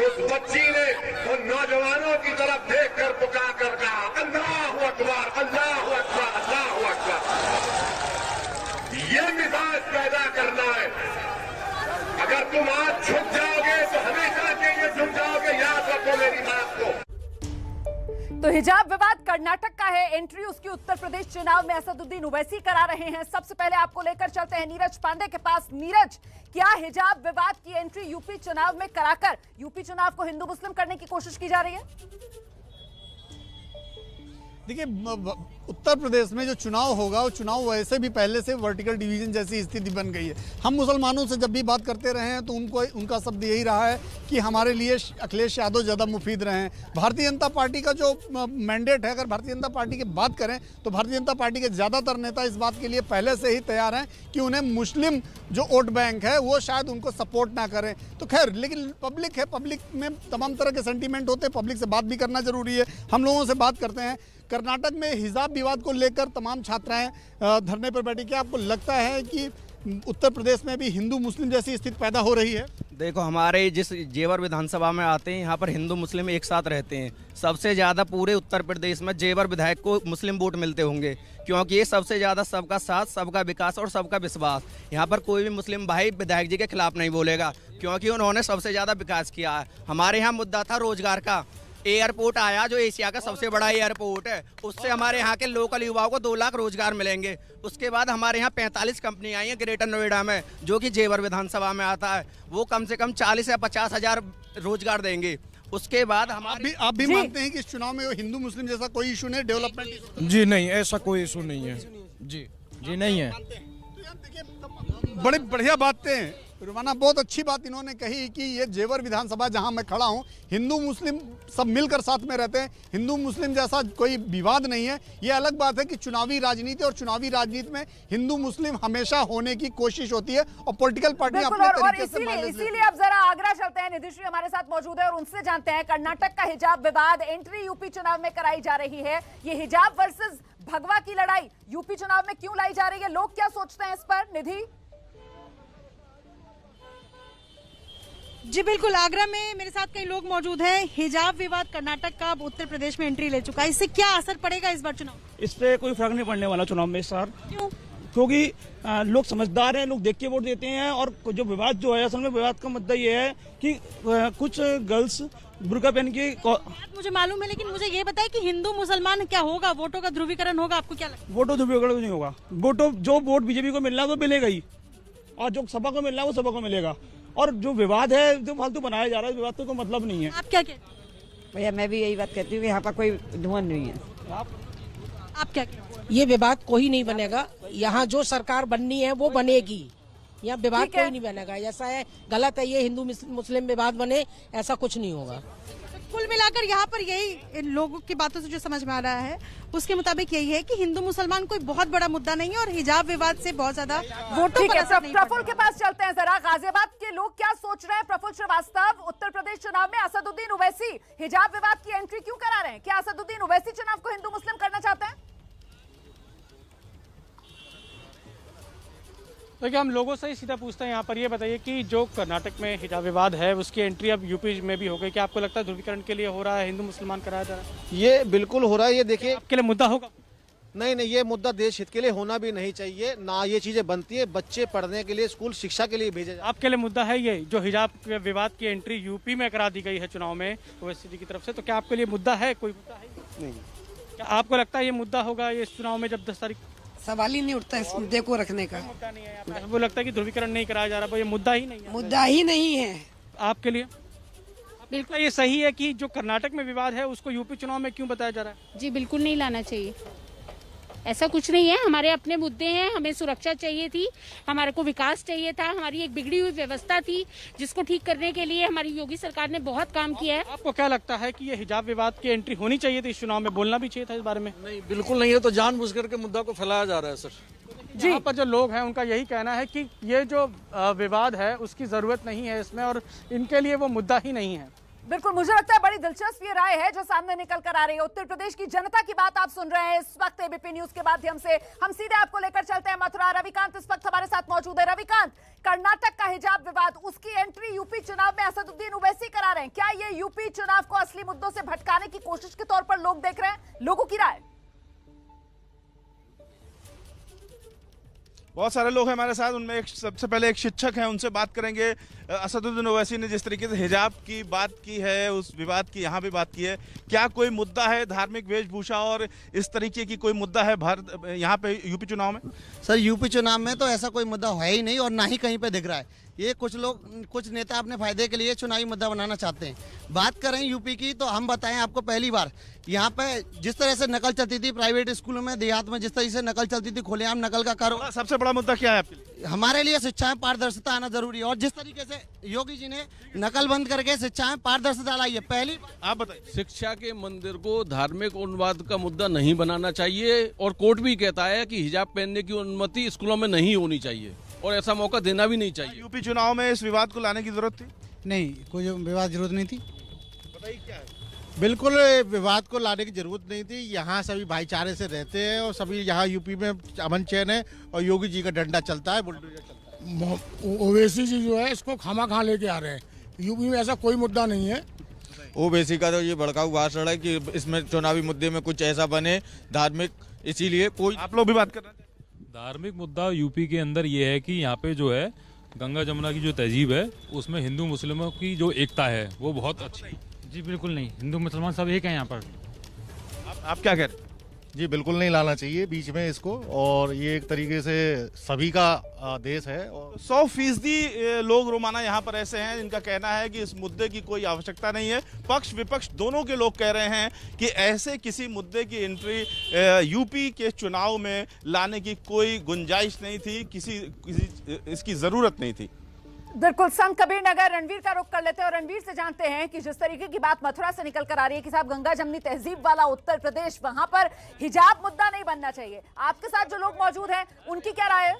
उस बच्ची ने उन नौजवानों की तरफ देखकर पुकार कर कहा, अल्लाहु अकबर, अल्लाहु अकबर, अल्लाहु अकबर। ये मिजाज पैदा करना है। अगर तुम आज झुक जाओगे तो हमेशा के लिए झुक जाओगे, याद रखो मेरी बात को। तो हिजाब विवाद कर्नाटक का है, एंट्री उसकी उत्तर प्रदेश चुनाव में असदुद्दीन ओवैसी करा रहे हैं। सबसे पहले आपको लेकर चलते हैं नीरज पांडे के पास। नीरज, क्या हिजाब विवाद की एंट्री यूपी चुनाव में कराकर यूपी चुनाव को हिंदू मुस्लिम करने की कोशिश की जा रही है? देखिए, उत्तर प्रदेश में जो चुनाव होगा वो चुनाव वैसे भी पहले से वर्टिकल डिवीजन जैसी स्थिति बन गई है। हम मुसलमानों से जब भी बात करते रहे हैं तो उनका शब्द यही रहा है कि हमारे लिए अखिलेश यादव ज़्यादा मुफीद रहे हैं। भारतीय जनता पार्टी का जो मैंडेट है, अगर भारतीय जनता पार्टी की बात करें तो भारतीय जनता पार्टी के ज़्यादातर नेता इस बात के लिए पहले से ही तैयार हैं कि उन्हें मुस्लिम जो वोट बैंक है वो शायद उनको सपोर्ट ना करें। तो खैर, लेकिन पब्लिक है, पब्लिक में तमाम तरह के सेंटीमेंट होते हैं, पब्लिक से बात भी करना जरूरी है। हम लोगों से बात करते हैं। कर्नाटक में हिजाब विवाद को लेकर तमाम छात्राएं धरने पर बैठी। क्या आपको लगता है कि उत्तर प्रदेश में भी हिंदू मुस्लिम जैसी स्थिति पैदा हो रही है? देखो, हमारे जिस जेवर विधानसभा में आते हैं यहाँ पर हिंदू मुस्लिम एक साथ रहते हैं। सबसे ज़्यादा पूरे उत्तर प्रदेश में जेवर विधायक को मुस्लिम वोट मिलते होंगे, क्योंकि ये सबसे ज़्यादा सबका साथ, सबका विकास और सबका विश्वास। यहाँ पर कोई भी मुस्लिम भाई विधायक जी के खिलाफ नहीं बोलेगा, क्योंकि उन्होंने सबसे ज़्यादा विकास किया है। हमारे यहाँ मुद्दा था रोजगार का। एयरपोर्ट आया जो एशिया का सबसे बड़ा एयरपोर्ट है, उससे हमारे यहाँ के लोकल युवाओं को 2 लाख रोजगार मिलेंगे। उसके बाद हमारे यहाँ 45 कंपनी आई हैं ग्रेटर नोएडा में, जो कि जेवर विधानसभा में आता है। वो कम से कम 40 या 50 हज़ार रोजगार देंगे। उसके बाद हमारे आप भी मानते हैं कि इस चुनाव में हिंदू मुस्लिम जैसा कोई इशू नहीं, डेवलपमेंट? जी नहीं, ऐसा कोई इशू नहीं है। जी नहीं है। बड़ी बढ़िया बातें हैं रुमाना, बहुत अच्छी बात इन्होंने कही कि ये जेवर विधानसभा जहां मैं खड़ा हूं, हिंदू मुस्लिम सब मिलकर साथ में रहते हैं। हिंदू मुस्लिम जैसा कोई विवाद नहीं है। ये अलग बात है कि चुनावी राजनीति, और चुनावी राजनीति में हिंदू मुस्लिम हमेशा होने की कोशिश होती है और पॉलिटिकल पार्टी अपने तरीके से। इसीलिए अब जरा आगरा चलते हैं। निधिश्री हमारे साथ मौजूद है और उनसे जानते हैं कर्नाटक का हिजाब विवाद एंट्री यूपी चुनाव में कराई जा रही है। ये हिजाब वर्सेस भगवा की लड़ाई यूपी चुनाव में क्यों लाई जा रही है? लोग क्या सोचते हैं इस पर? निधि जी बिल्कुल, आगरा में मेरे साथ कई लोग मौजूद हैं। हिजाब विवाद कर्नाटक का अब उत्तर प्रदेश में एंट्री ले चुका है, इससे क्या असर पड़ेगा इस बार चुनाव? इस पे कोई फर्क नहीं पड़ने वाला चुनाव में सर। क्यों? क्योंकि लोग समझदार हैं, लोग देख के वोट देते हैं। और जो विवाद जो है, असल में विवाद का मुद्दा ये है कि कुछ गर्ल्स बुर्का पहन के। मुझे मालूम है, लेकिन मुझे ये बताए कि हिंदू मुसलमान क्या होगा, वोटों का ध्रुवीकरण होगा? आपको क्या लगता है? वोटों ध्रुवीकरण नहीं होगा। वोटों जो वोट बीजेपी को मिल रहा है वो मिलेगा ही, और जो सपा को मिल रहा है वो सपा को मिलेगा। और जो विवाद है जो फालतू बनाया जा रहा है, विवाद तो कोई मतलब नहीं है। आप क्या कहते हैं? भैया मैं भी यही बात कहती हूँ, यहाँ पर कोई धुआं नहीं है। आप क्या कहते हैं? ये विवाद कोई नहीं बनेगा। यहाँ जो सरकार बननी है वो बनेगी। यहाँ विवाद कोई नहीं बनेगा। ऐसा है, गलत है ये हिंदू मुस्लिम विवाद बने, ऐसा कुछ नहीं होगा। कुल मिलाकर यहाँ पर यही लोगों की बातों से जो समझ में आ रहा है उसके मुताबिक यही है कि हिंदू मुसलमान कोई बहुत बड़ा मुद्दा नहीं है और हिजाब विवाद से बहुत ज्यादा वोटों पर असर नहीं। प्रफुल्ल के पास चलते हैं जरा। गाजियाबाद के लोग क्या सोच रहे हैं? प्रफुल्ल श्रीवास्तव, उत्तर प्रदेश चुनाव में असदुद्दीन ओवैसी हिजाब विवाद की एंट्री क्यों करा रहे हैं? क्या असदुद्दीन ओवैसी चुनाव को हिंदू मुस्लिम करना चाहते हैं? देखिए, हम लोगों से ही सीधा पूछते हैं यहाँ पर। ये बताइए कि जो कर्नाटक में हिजाब विवाद है उसकी एंट्री अब यूपी में भी हो गई, क्या आपको लगता है ध्रुवीकरण के लिए हो रहा है, हिंदू मुसलमान कराया जा रहा है? ये बिल्कुल हो रहा है। ये देखिए, आपके लिए मुद्दा होगा? नहीं, ये मुद्दा देश हित के लिए होना भी नहीं चाहिए ना। ये चीजें बनती है बच्चे पढ़ने के लिए, स्कूल शिक्षा के लिए भेजे। आपके लिए मुद्दा है ये जो हिजाब विवाद की एंट्री यूपी में करा दी गई है चुनाव में ओवैसी जी की तरफ से, तो क्या आपके लिए मुद्दा है? कोई मुद्दा है नहीं? क्या आपको लगता है ये मुद्दा होगा ये इस चुनाव में जब 10 तारीख? सवाल ही नहीं उठता इस मुद्दे को रखने का। मुद्दा नहीं है। वो लगता है कि ध्रुवीकरण नहीं कराया जा रहा, ये मुद्दा ही नहीं है। मुद्दा ही नहीं है आपके लिए? बिल्कुल ये सही है कि जो कर्नाटक में विवाद है उसको यूपी चुनाव में क्यों बताया जा रहा है? जी बिल्कुल नहीं लाना चाहिए, ऐसा कुछ नहीं है। हमारे अपने मुद्दे हैं, हमें सुरक्षा चाहिए थी, हमारे को विकास चाहिए था, हमारी एक बिगड़ी हुई व्यवस्था थी जिसको ठीक करने के लिए हमारी योगी सरकार ने बहुत काम किया है। आपको क्या लगता है कि ये हिजाब विवाद की एंट्री होनी चाहिए थी इस चुनाव में? बोलना भी चाहिए था इस बारे में? नहीं, बिल्कुल नहीं है। तो जानबूझ करके मुद्दा को फैलाया जा रहा है सर। यहाँ पर जो लोग हैं उनका यही कहना है कि ये जो विवाद है उसकी जरूरत नहीं है इसमें, और इनके लिए वो मुद्दा ही नहीं है। बिल्कुल, मुझे लगता है बड़ी दिलचस्प ये राय है जो सामने निकल कर आ रही है। उत्तर प्रदेश की जनता की बात आप सुन रहे हैं इस वक्त एबीपी न्यूज के माध्यम से। हम सीधे आपको लेकर चलते हैं मथुरा। रविकांत इस वक्त हमारे साथ मौजूद है। रविकांत, कर्नाटक का हिजाब विवाद, उसकी एंट्री यूपी चुनाव में असदुद्दीन ओवैसी करा रहे हैं, क्या ये यूपी चुनाव को असली मुद्दों से भटकाने की कोशिश के तौर पर लोग देख रहे हैं? लोगों की राय? बहुत सारे लोग हैं हमारे साथ, उनमें एक सबसे पहले एक शिक्षक हैं, उनसे बात करेंगे। असदुद्दीन ओवैसी ने जिस तरीके से हिजाब की बात की है, उस विवाद की यहाँ भी बात की है, क्या कोई मुद्दा है धार्मिक वेशभूषा और इस तरीके की कोई मुद्दा है भारत यहाँ पे यूपी चुनाव में? सर यूपी चुनाव में तो ऐसा कोई मुद्दा है ही नहीं और ना ही कहीं पे दिख रहा है। ये कुछ नेता अपने फायदे के लिए चुनावी मुद्दा बनाना चाहते हैं। बात करें यूपी की, तो हम बताएं आपको, पहली बार यहाँ पे जिस तरह से नकल चलती थी प्राइवेट स्कूलों में, देहात में जिस तरह से नकल चलती थी, खुलेआम नकल का कारोबार। सबसे बड़ा मुद्दा क्या है आपके लिए? हमारे लिए शिक्षा में पारदर्शिता आना जरूरी है, और जिस तरीके से योगी जी ने नकल बंद करके शिक्षा में पारदर्शिता लाई है, पहली आप बताइए। शिक्षा के मंदिर को धार्मिक उन्माद का मुद्दा नहीं बनाना चाहिए, और कोर्ट भी कहता है कि हिजाब पहनने की अनुमति स्कूलों में नहीं होनी चाहिए, और ऐसा मौका देना भी नहीं चाहिए। यूपी चुनाव में इस विवाद को लाने की जरूरत थी? नहीं, कोई विवाद जरूरत नहीं थी। बताइए क्या है? बिल्कुल विवाद को लाने की जरूरत नहीं थी। यहाँ सभी भाईचारे से रहते हैं, और सभी यहाँ यूपी में अमन चैन है, और योगी जी का डंडा चलता है, बुलडोजर चलता है। ओवैसी जी जो है इसको खामा लेके आ रहे हैं। यूपी में ऐसा कोई मुद्दा नहीं है। ओवैसी का तो ये भड़काऊ भाषण है कि इसमें चुनावी मुद्दे में कुछ ऐसा बने धार्मिक, इसीलिए कोई। आप लोग भी बात कर रहे हैं। धार्मिक मुद्दा यूपी के अंदर ये है कि यहाँ पे जो है गंगा जमुना की जो तहजीब है, उसमें हिंदू मुस्लिमों की जो एकता है वो बहुत अच्छी। जी बिल्कुल नहीं, हिंदू मुसलमान सब एक हैं यहाँ पर। आप क्या कह रहे हैं? जी बिल्कुल नहीं लाना चाहिए बीच में इसको, और ये एक तरीके से सभी का देश है। और 100% लोग रोमाना यहाँ पर ऐसे हैं जिनका कहना है कि इस मुद्दे की कोई आवश्यकता नहीं है। पक्ष विपक्ष दोनों के लोग कह रहे हैं कि ऐसे किसी मुद्दे की एंट्री यूपी के चुनाव में लाने की कोई गुंजाइश नहीं थी, किसी इसकी जरूरत नहीं थी। बिल्कुल, संत कबीर नगर रणवीर का रुख कर लेते हैं और रणवीर से जानते हैं कि जिस तरीके की बात मथुरा से निकल कर आ रही है कि साहब गंगा जमनी तहजीब वाला उत्तर प्रदेश, वहां पर हिजाब मुद्दा नहीं बनना चाहिए। आपके साथ जो लोग मौजूद हैं उनकी क्या राय है?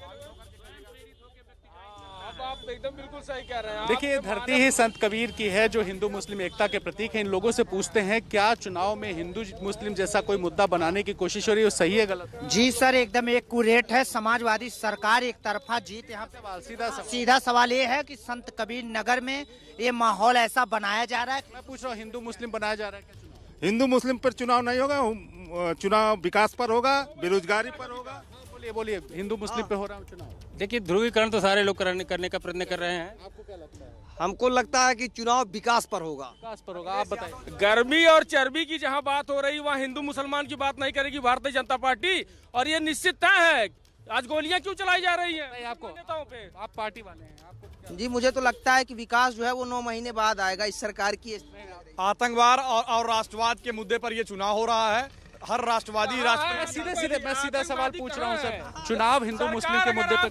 आप एकदम बिल्कुल सही कह रहे हैं। देखिए, धरती ही संत कबीर की है जो हिंदू मुस्लिम एकता के प्रतीक है। इन लोगों से पूछते हैं क्या चुनाव में हिंदू मुस्लिम जैसा कोई मुद्दा बनाने की कोशिश हो रही है, सही है गलत? जी सर, एकदम एक कुरेट है। समाजवादी सरकार एक तरफा जीत। यहाँ पे सीधा सवाल ये है कि संत कबीर नगर में ये माहौल ऐसा बनाया जा रहा है। मैं पूछ रहा हूँ, हिंदू मुस्लिम बनाया जा रहा है क्या? हिंदू मुस्लिम पर चुनाव नहीं होगा, चुनाव विकास पर होगा, बेरोजगारी पर होगा। बोलिए, हिंदू मुस्लिम पे हो रहा है चुनाव? देखिए, ध्रुवीकरण तो सारे लोग करने का प्रयत्न कर रहे हैं। आपको क्या लगता है? हमको लगता है कि चुनाव विकास पर होगा। विकास पर होगा, आप बताइए। गर्मी और चर्बी की जहां बात हो रही, वहां हिंदू मुसलमान की बात नहीं करेगी भारतीय जनता पार्टी, और ये निश्चित तय है। आज गोलियां क्यों चलाई जा रही हैं आपको नेताओं पे? आप पार्टी वाले हैं, आपको जी मुझे तो लगता है कि विकास जो है वो 9 महीने बाद आएगा इस सरकार की। आतंकवाद और राष्ट्रवाद के मुद्दे पर ये चुनाव हो रहा है। हर राष्ट्रवादी मैं सीधा सवाल पूछ रहा हूँ सर, चुनाव हिंदू मुस्लिम के मुद्दे पर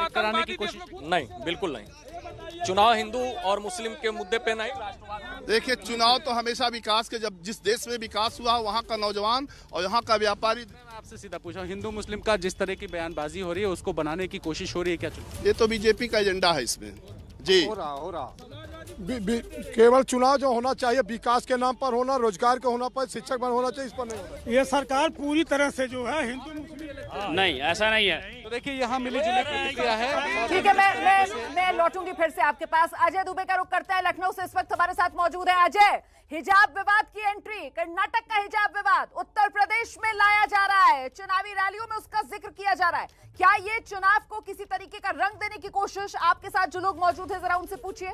कराने की कोशिश? नहीं, बिल्कुल नहीं। चुनाव हिंदू और मुस्लिम के मुद्दे पे नहीं। देखिए, चुनाव तो हमेशा विकास के, जब जिस देश में विकास हुआ वहाँ का नौजवान और यहाँ का व्यापारी। मैं आपसे सीधा पूछा हूँ, हिंदू मुस्लिम का जिस तरह की बयानबाजी हो रही है उसको बनाने की कोशिश हो रही है क्या चुनाव? ये तो बीजेपी का एजेंडा है इसमें। जी हो रहा केवल चुनाव जो होना चाहिए विकास के नाम पर होना, रोजगार के होना पर, शिक्षक बन होना चाहिए, इस पर नहीं होना। ये सरकार पूरी तरह से जो है हिंदू मुस्लिम नहीं, ऐसा नहीं है। तो देखिए, यहाँ मिली जुली प्रतिक्रिया है। ठीक है, मैं लौटूंगी फिर से आपके पास। अजय दुबे का रुख करता है लखनऊ से, इस वक्त हमारे साथ मौजूद है। अजय, हिजाब विवाद की एंट्री, कर्नाटक का हिजाब विवाद उत्तर प्रदेश में लाया जा रहा है, चुनावी रैलियों में उसका जिक्र किया जा रहा है। क्या ये चुनाव को किसी तरीके का रंग देने की कोशिश? आपके साथ जो लोग मौजूद है जरा उनसे पूछिए।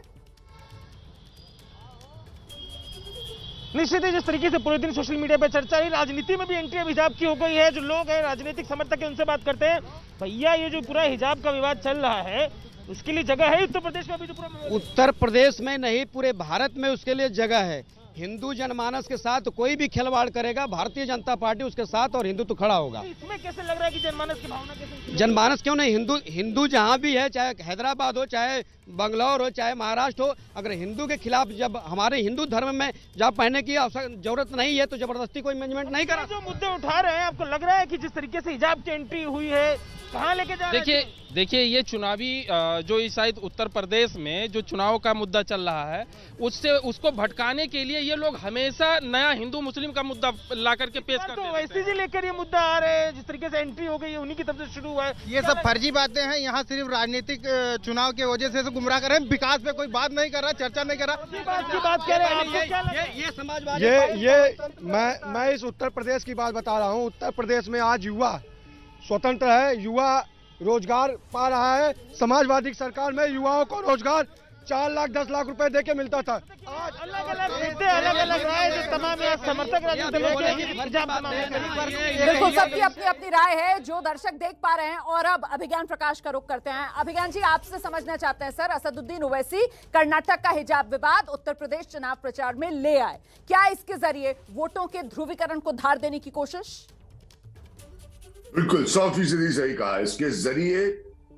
निश्चित ही जिस तरीके से पूरे दिन सोशल मीडिया पे चर्चा रही, राजनीति में भी एंट्री हिजाब की हो गई है। जो लोग हैं राजनीतिक समर्थक है, उनसे बात करते हैं। भैया, ये जो पूरा हिजाब का विवाद चल रहा है, उसके लिए जगह है उत्तर प्रदेश में? अभी तो पूरा उत्तर प्रदेश में नहीं, पूरे भारत में उसके लिए जगह है। हिंदू जनमानस के साथ कोई भी खिलवाड़ करेगा, भारतीय जनता पार्टी उसके साथ और हिंदू तो खड़ा होगा। इसमें कैसे लग रहा है कि जनमानस की भावना कैसे? जनमानस क्यों नहीं, हिंदू जहाँ भी है, चाहे हैदराबाद हो, चाहे बंगलौर हो, चाहे महाराष्ट्र हो, अगर हिंदू के खिलाफ, जब हमारे हिंदू धर्म में जब पहनने की जरूरत नहीं है तो जबरदस्ती कोई मैनेजमेंट नहीं करा। जो मुद्दे उठा रहे हैं, आपको लग रहा है कि जिस तरीके से हिजाब की एंट्री हुई है, कहाँ लेके जा रहे हैं? देखिए, ये चुनावी जो इस शायद उत्तर प्रदेश में जो चुनाव का मुद्दा चल रहा है, उसको भटकाने के लिए ये लोग हमेशा नया हिंदू मुस्लिम का मुद्दा ला करके पेश करते हैं। वैसे ही लेकर ये मुद्दा आ रहे हैं, जिस तरीके से एंट्री हो गई है उन्हीं की तरफ से शुरू हुआ है। ये सब फर्जी बातें हैं। यहाँ सिर्फ राजनीतिक चुनाव की वजह से गुमराह कर रहे हैं, विकास पे कोई बात नहीं कर रहा, चर्चा नहीं कर रहा। बात कर रहे हैं ये समाजवादी। मैं इस उत्तर प्रदेश की बात बता रहा हूँ। उत्तर प्रदेश में आज युवा स्वतंत्र है, युवा रोजगार पा रहा है। समाजवादी सरकार में युवाओं को रोजगार 4 लाख 10 लाख रुपए दे के मिलता था। आज अलग राय तमाम समर्थक बिल्कुल सबकी अपनी अपनी राय है जो दर्शक देख पा रहे हैं। और अब अभिज्ञान प्रकाश का रुख करते हैं। अभिज्ञान जी, आपसे समझना चाहते हैं सर, असदुद्दीन ओवैसी कर्नाटक का हिजाब विवाद उत्तर प्रदेश चुनाव प्रचार में ले आए, क्या इसके जरिए वोटों के ध्रुवीकरण को धार देने की कोशिश? बिल्कुल 100% सही कहा इसके जरिए,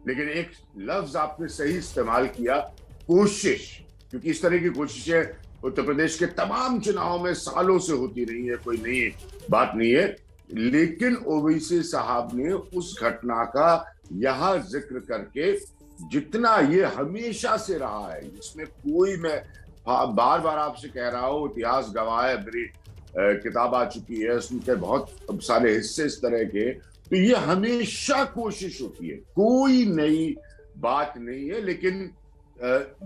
लेकिन एक लफ्ज आपने सही इस्तेमाल किया, कोशिश, क्योंकि इस तरह की कोशिशें उत्तर प्रदेश के तमाम चुनावों में सालों से होती रही है, कोई नई बात नहीं है। लेकिन ओवैसी साहब ने उस घटना का यहां जिक्र करके, जितना ये हमेशा से रहा है, इसमें कोई, मैं बार बार आपसे कह रहा हूं, इतिहास गवाह है, मेरी किताब आ चुकी है, उसमें बहुत सारे हिस्से इस तरह के, तो ये हमेशा कोशिश होती है, कोई नई बात नहीं है। लेकिन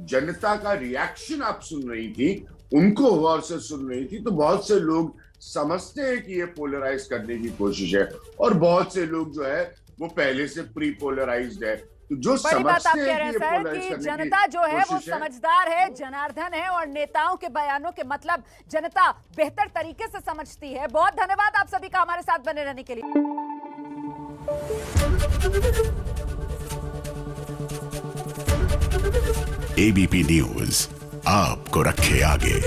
जनता का रिएक्शन आप सुन रही थी, उनको गौर से सुन रही थी, तो बहुत से लोग समझते हैं कि ये पोलराइज करने की कोशिश है, और बहुत से लोग जो है वो पहले से प्री पोलराइज्ड है। तो जो बड़ी बात आप समझते कह रहे हैं सर कि जनता जो है वो समझदार है, जनार्दन है, और नेताओं के बयानों के मतलब जनता बेहतर तरीके से समझती है। बहुत धन्यवाद आप सभी का हमारे साथ बने रहने के लिए। एबीपी न्यूज आपको रखे आगे।